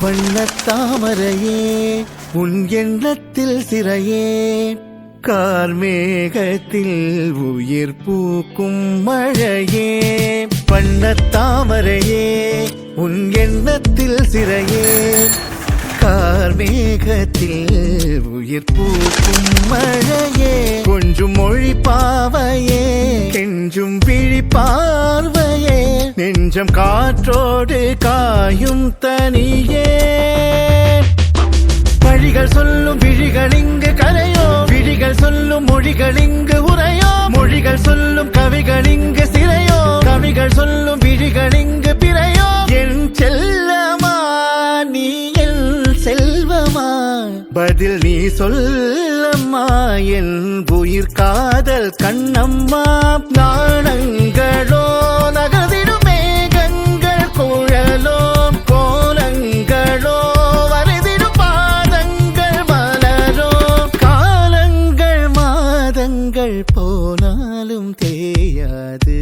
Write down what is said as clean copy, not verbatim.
வண்ணத்தாமரையே உன் எண்ணத்தில் சிறையே கார்மேகத்தில் உயிர் பூக்கும் மழையே வண்ணத்தாமரையே உன் எண்ணத்தில் சிறையே கார்மேகத்தில் உயிர் பூக்கும் மழையே கொஞ்சும் மொழி பாவையே கெஞ்சும் விழி பார்வையே நெஞ்சம் காற்றோடு காயும் தனியே வழிகள் சொல்லும் விழிகள் இங்கு கரையோ விழிகள் சொல்லும் மொழிகள் இங்கு உரையோ மொழிகள் சொல்லும் கவிகள் இங்கு சிறையோ கவிகள் சொல்லும் விழிகள் இங்கு பிறையோ என் செல்லமா நீ என் செல்வமா பதில் நீ சொல்லம்மா என் உயிர் காதல் கண்ணம்மா நாணங்களோ நகர்ந்திடும் மேகங்கள் குழலோ கோலங்களோ வரைதிடும் பாதங்கள் மலரோ காலங்கள் மாதங்கள் போனாலும் தேயாது